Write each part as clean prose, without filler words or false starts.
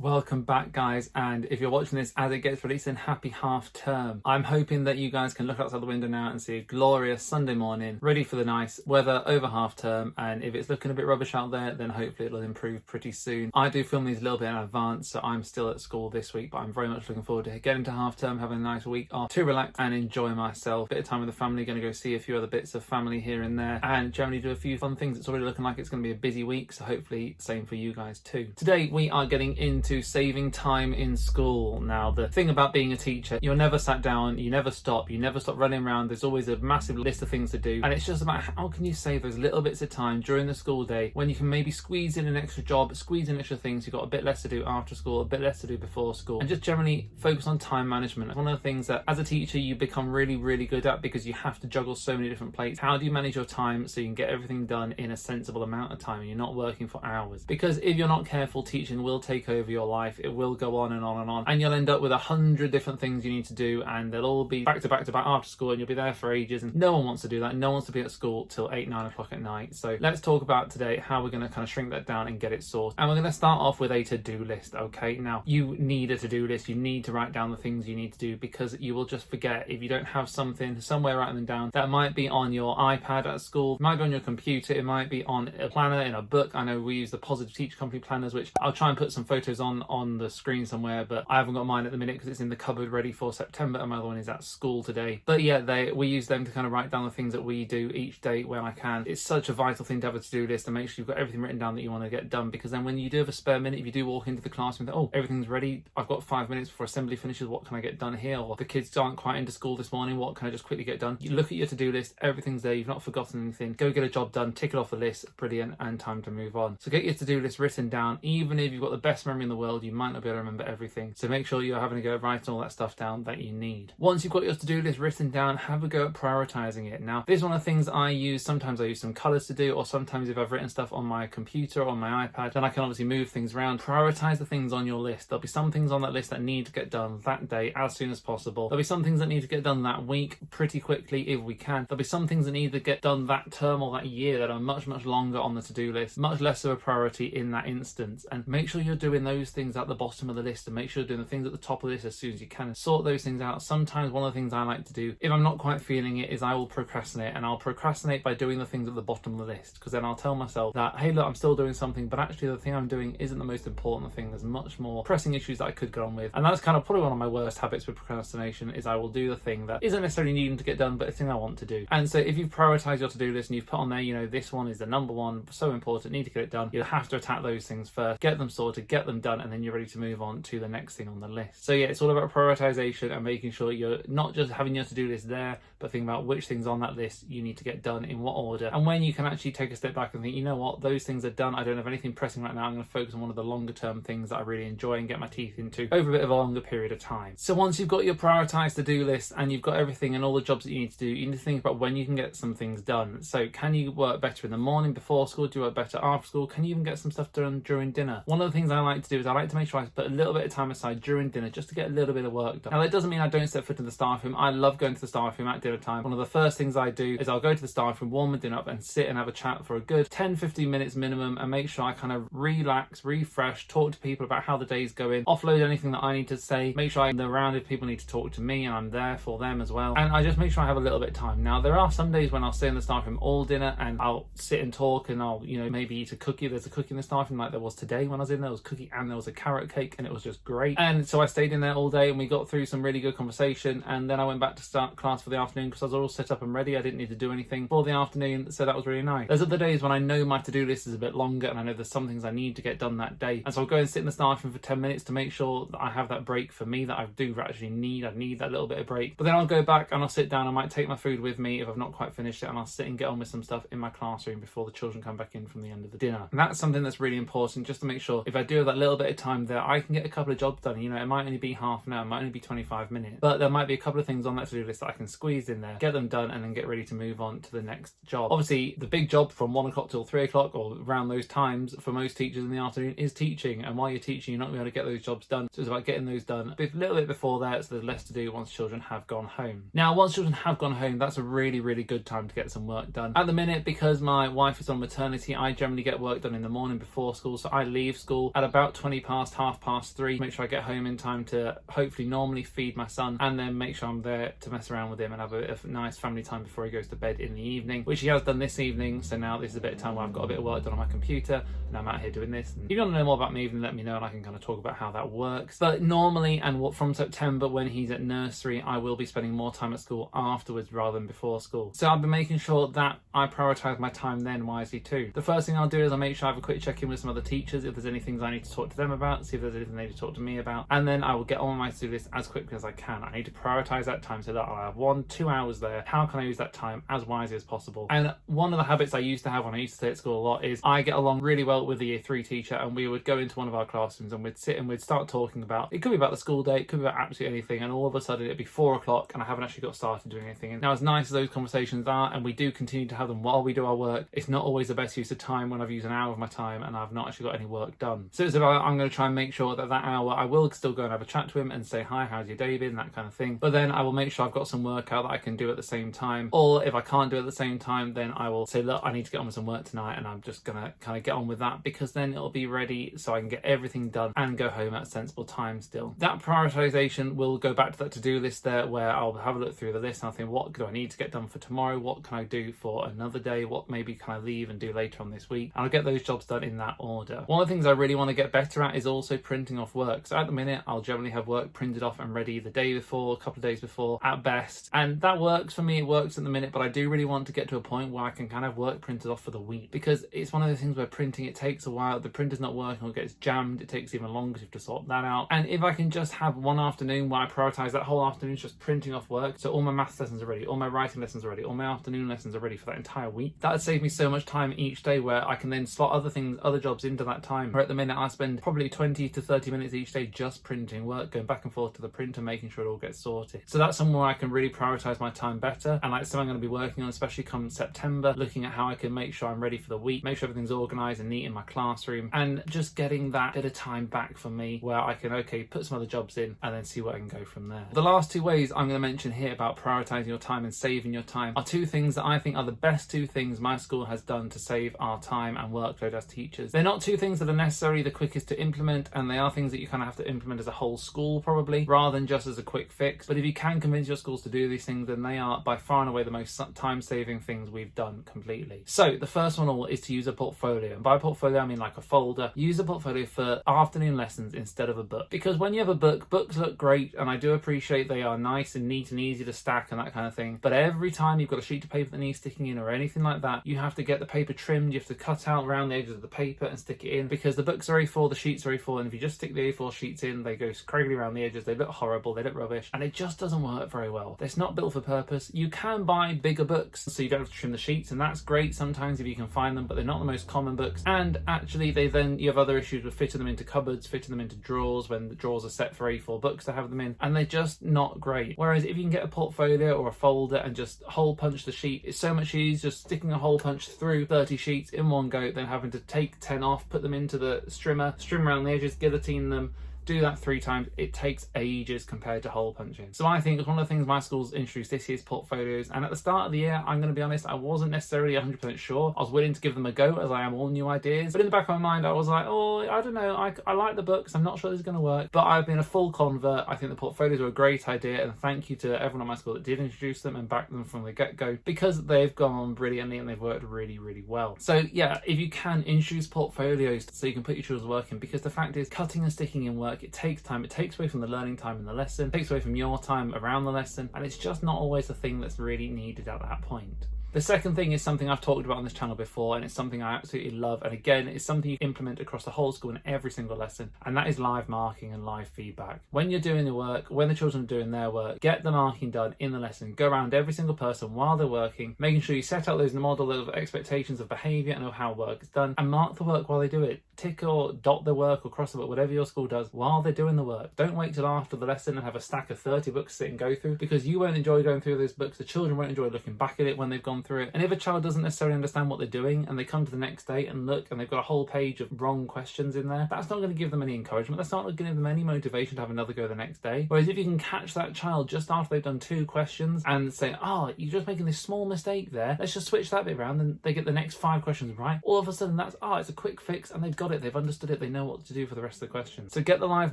Welcome back, guys, and if you're watching this as it gets released, then happy half term. I'm hoping that you guys can look outside the window now and see a glorious Sunday morning, ready for the nice weather over half term, and if it's looking a bit rubbish out there, then hopefully it'll improve pretty soon. I do film these a little bit in advance, so I'm still at school this week, but I'm very much looking forward to getting to half term, having a nice week off to relax and enjoy myself. Bit of time with the family, going to go see a few other bits of family here and there, and generally do a few fun things. It's already looking like it's going to be a busy week, so hopefully same for you guys too. Today we are getting into saving time in school. Now, the thing about being a teacher, you're never sat down, you never stop running around. There's always a massive list of things to do, and it's just about how can you save those little bits of time during the school day when you can maybe squeeze in an extra job, squeeze in extra things. You've got a bit less to do after school, a bit less to do before school, and just generally focus on time management. It's one of the things that as a teacher you become really good at, because you have to juggle so many different plates. How do you manage your time so you can get everything done in a sensible amount of time and you're not working for hours? Because if you're not careful, teaching will take over your life. It will go on and on and on, and you'll end up with 100 different things you need to do, and they'll all be back to back after school, and you'll be there for ages, and no one wants to do that. No one wants to be at school till 8-9 o'clock at night. So let's talk about today how we're going to kind of shrink that down and get it sorted. And we're going to start off with a to-do list. Okay, now you need a to-do list. You need to write down the things you need to do, because you will just forget if you don't have something somewhere writing them down. That might be on your iPad at school, it might be on your computer, it might be on a planner in a book. I know we use the Positive Teacher Company planners, which I'll try and put some photos on the screen somewhere, but I haven't got mine at the minute because it's in the cupboard ready for September, and my other one is at school today. But yeah, we use them to kind of write down the things that we do each day when I can. It's such a vital thing to have a to-do list and make sure you've got everything written down that you want to get done, because then when you do have a spare minute, if you do walk into the classroom and think, oh, everything's ready, I've got 5 minutes before assembly finishes, what can I get done here? Or the kids aren't quite into school this morning, what can I just quickly get done? You look at your to-do list, everything's there, you've not forgotten anything, go get a job done, tick it off the list, brilliant, and time to move on. So get your to-do list written down. Even if you've got the best memory in the world, you might not be able to remember everything, so make sure you're having a go at writing all that stuff down that you need. Once you've got your to-do list written down, have a go at prioritizing it. Now, this is one of the things I use. Sometimes I use some colors to do, or sometimes if I've written stuff on my computer or on my iPad, then I can obviously move things around. Prioritize the things on your list. There'll be some things on that list that need to get done that day as soon as possible. There'll be some things that need to get done that week pretty quickly if we can. There'll be some things that need to get done that term or that year that are much longer on the to-do list, much less of a priority in that instance. And make sure you're doing those things at the bottom of the list, and make sure you're doing the things at the top of the list as soon as you can, and sort those things out. Sometimes one of the things I like to do, if I'm not quite feeling it, is I will procrastinate, and I'll procrastinate by doing the things at the bottom of the list, because then I'll tell myself that, hey look, I'm still doing something, but actually the thing I'm doing isn't the most important thing. There's much more pressing issues that I could get on with. And that's kind of probably one of my worst habits with procrastination, is I will do the thing that isn't necessarily needing to get done, but a thing I want to do. And so if you've prioritized your to-do list and you've put on there, you know, this one is the number one, so important, need to get it done, you'll have to attack those things first, get them sorted, get them done, and then you're ready to move on to the next thing on the list. So yeah, it's all about prioritization and making sure you're not just having your to-do list there, but think about which things on that list you need to get done in what order, and when you can actually take a step back and think, you know what, those things are done, I don't have anything pressing right now, I'm going to focus on one of the longer term things that I really enjoy and get my teeth into over a bit of a longer period of time. So once you've got your prioritized to-do list and you've got everything and all the jobs that you need to do, you need to think about when you can get some things done. So can you work better in the morning before school? Do you work better after school? Can you even get some stuff done during dinner? One of the things I like to do is I like to make sure I put a little bit of time aside during dinner just to get a little bit of work done. Now that doesn't mean I don't step foot in the staff room. I love going to the staff room at dinner time. One of the first things I do is I'll go to the staff room, warm my dinner up, and sit and have a chat for a good 10-15 minutes minimum, and make sure I kind of relax, refresh, talk to people about how the day's going, offload anything that I need to say, make sure I'm around if people need to talk to me and I'm there for them as well, and I just make sure I have a little bit of time. Now there are some days when I'll stay in the staff room all dinner and I'll sit and talk, and I'll, you know, maybe eat a cookie. There's a cookie in the staff room like there was today when I was in there. There was a cookie and there was a carrot cake, and it was just great. And so I stayed in there all day and we got through some really good conversation, and then I went back to start class for the afternoon because I was all set up and ready. I didn't need to do anything for the afternoon, so that was really nice. There's other days when I know my to-do list is a bit longer and I know there's some things I need to get done that day, and so I'll go and sit in the staff room for 10 minutes to make sure that I have that break for me that I do actually need. I need that little bit of break. But then I'll go back and I'll sit down. I might take my food with me if I've not quite finished it, and I'll sit and get on with some stuff in my classroom before the children come back in from the end of the dinner. And that's something that's really important, just to make sure if I do have that little bit of time there, I can get a couple of jobs done. You know, it might only be half an hour, it might only be 25 minutes, but there might be a couple of things on that to-do list that I can squeeze in there, get them done, and then get ready to move on to the next job. Obviously, the big job from 1 o'clock till 3 o'clock or around those times for most teachers in the afternoon is teaching, and while you're teaching, you're not going to be able to get those jobs done, so it's about getting those done a little bit before that, so there's less to do once children have gone home. Now, once children have gone home, that's a really good time to get some work done. At the minute, because my wife is on maternity, I generally get work done in the morning before school, so I leave school at about 20 past, 3:30, make sure I get home in time to hopefully normally feed my son, and then make sure I'm there to mess around with him and have a nice family time before he goes to bed in the evening, which he has done this evening. So now this is a bit of time where I've got a bit of work done on my computer and I'm out here doing this. And if you want to know more about me, then let me know and I can kind of talk about how that works. But normally, and what from September when he's at nursery, I will be spending more time at school afterwards rather than before school. So I've been making sure that I prioritise my time then wisely too. The first thing I'll do is I'll make sure I have a quick check-in with some other teachers if there's any things I need to talk to them about, see if there's anything they need to talk to me about, and then I will get on my to-do list as quickly as I can. I need to prioritise that time so that I have 1-2 hours there. How can I use that time as wisely as possible? And one of the habits I used to have when I used to stay at school a lot is I get along really well with the year 3 teacher, and we would go into one of our classrooms and we'd sit and we'd start talking about, it could be about the school day, it could be about absolutely anything, and all of a sudden it'd be 4 o'clock and I haven't actually got started doing anything. And now, as nice as those conversations are, and we do continue to have them while we do our work, it's not always the best use of time when I've used an hour of my time and I've not actually got any work done. So it's about, I'm going to try and make sure that that hour I will still go and have a chat to him and say, hi, how's your day been, that kind of thing. But then I will make sure I've got some work out that I can do at the same time. Or if I can't do it at the same time, then I will say, look, I need to get on with some work tonight, and I'm just going to kind of get on with that, because then it'll be ready so I can get everything done and go home at a sensible time still. That prioritization will go back to that to-do list there, where I'll have a look through the list and I'll think, what do I need to get done for tomorrow? What can I do for another day? What maybe can I leave and do later on this week? And I'll get those jobs done in that order. One of the things I really want to get better at is also printing off work. So at the minute, I'll generally have work printed off and ready the day before, a couple of days before at best. And that works for me, it works at the minute, but I do really want to get to a point where I can kind of work printed off for the week, because it's one of those things where printing, it takes a while, the printer's not working or gets jammed, it takes even longer to have to sort that out. And if I can just have one afternoon where I prioritise that whole afternoon just printing off work, so all my maths lessons are ready, all my writing lessons are ready, all my afternoon lessons are ready for that entire week, that would save me so much time each day where I can then slot other things, other jobs into that time. Where at the minute I spend probably 20 to 30 minutes each day just printing work, going back and forth to the printer, making sure it all gets sorted. So that's somewhere I can really prioritise my time better, and like something I'm going to be working on, especially come September, looking at how I can make sure I'm ready for the week, make sure everything's organised and neat in my classroom, and just getting that bit of time back for me where I can, okay, put some other jobs in and then see where I can go from there. The last 2 ways I'm going to mention here about prioritising your time and saving your time are 2 things that I think are the best 2 things my school has done to save our time and workload as teachers. They're not 2 things that are necessarily the quickest to implement, and they are things that you kind of have to implement as a whole school probably, rather than just as a quick fix. But if you can convince your schools to do these things, then they are by far and away the most time-saving things we've done completely. So the first one all is to use a portfolio. And by portfolio, I mean like a folder. Use a portfolio for afternoon lessons instead of a book. Because when you have a book, books look great, and I do appreciate they are nice and neat and easy to stack and that kind of thing. But every time you've got a sheet of paper that needs sticking in or anything like that, you have to get the paper trimmed, you have to cut out around the edges of the paper and stick it in, because the books are A4, the sheets are A4, and if you just stick the A4 sheets in, they go scraggly around the edges, they look horrible, they look rubbish, and it just doesn't work very well. It's not built for purpose. You can buy bigger books so you don't have to trim the sheets, and that's great sometimes if you can find them, but they're not the most common books. And actually you have other issues with fitting them into cupboards, fitting them into drawers when the drawers are set for A4 books to have them in, and they're just not great. Whereas if you can get a portfolio or a folder and just hole punch the sheet, it's so much easier just sticking a hole punch through 30 sheets in one go than having to take 10 off, put them into the strim around the edges, guillotine them, do that 3 times. It takes ages compared to hole punching. So I think one of the things my school's introduced this year's portfolios, and at the start of the year, I'm going to be honest, I wasn't necessarily 100% sure. I was willing to give them a go, as I am all new ideas, but in the back of my mind I was like, oh, I don't know, I like the books, I'm not sure this is going to work. But I've been a full convert. I think the portfolios are a great idea, and thank you to everyone at my school that did introduce them and back them from the get-go, because they've gone brilliantly and they've worked really, really well. So yeah, if you can, introduce portfolios so you can put your children's work in, because the fact is, cutting and sticking in work, it takes time. It takes away from the learning time in the lesson, it takes away from your time around the lesson, and it's just not always the thing that's really needed at that point. The second thing is something I've talked about on this channel before, and it's something I absolutely love, and again, it's something you implement across the whole school in every single lesson, and that is live marking and live feedback. When you're doing the work, when the children are doing their work, get the marking done in the lesson. Go around every single person while they're working, making sure you set out those model of expectations of behaviour and of how work is done, and mark the work while they do it. Tick or dot the work or cross the work, whatever your school does, while they're doing the work. Don't wait till after the lesson and have a stack of 30 books to sit and go through, because you won't enjoy going through those books, the children won't enjoy looking back at it when they've gone gone through it. And if a child doesn't necessarily understand what they're doing and they come to the next day and look and they've got a whole page of wrong questions in there, that's not going to give them any encouragement. That's not going to give them any motivation to have another go the next day. Whereas if you can catch that child just after they've done 2 questions and say, oh, you're just making this small mistake there, let's just switch that bit around, and they get the next 5 questions right, all of a sudden that's, it's a quick fix and they've got it, they've understood it, they know what to do for the rest of the questions. So get the live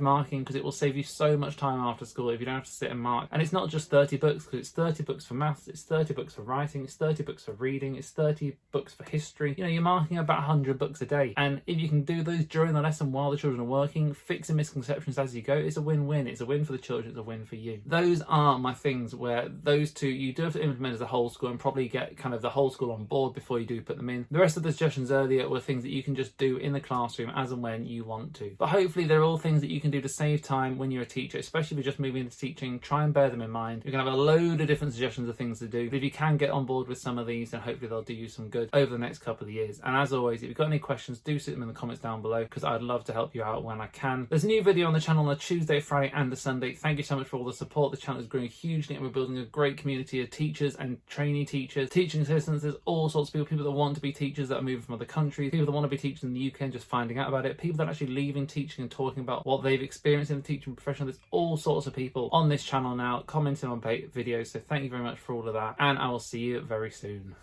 marking, because it will save you so much time after school if you don't have to sit and mark. And it's not just 30 books, because it's 30 books for maths, it's 30 books for writing, it's 30 books for reading, it's 30 books for history. You know, you're marking about 100 books a day. And if you can do those during the lesson while the children are working, fixing misconceptions as you go, it's a win-win. It's a win for the children, it's a win for you. Those are my things where those 2 you do have to implement as a whole school and probably get kind of the whole school on board before you do put them in. The rest of the suggestions earlier were things that you can just do in the classroom as and when you want to. But hopefully they're all things that you can do to save time when you're a teacher, especially if you're just moving into teaching. Try and bear them in mind. You're going to have a load of different suggestions of things to do. But if you can get on board with some of these, then hopefully they'll do you some good over the next couple of years. And as always, if you've got any questions, do sit them in the comments down below, because I'd love to help you out when I can. There's a new video on the channel on a Tuesday, Friday and a Sunday. Thank you so much for all the support. The channel is growing hugely and we're building a great community of teachers and trainee teachers, teaching assistants. There's all sorts of people that want to be teachers that are moving from other countries, people that want to be teachers in the UK and just finding out about it, people that are actually leaving teaching and talking about what they've experienced in the teaching profession. There's all sorts of people on this channel now commenting on videos, so thank you very much for all of that, and I will see you very soon.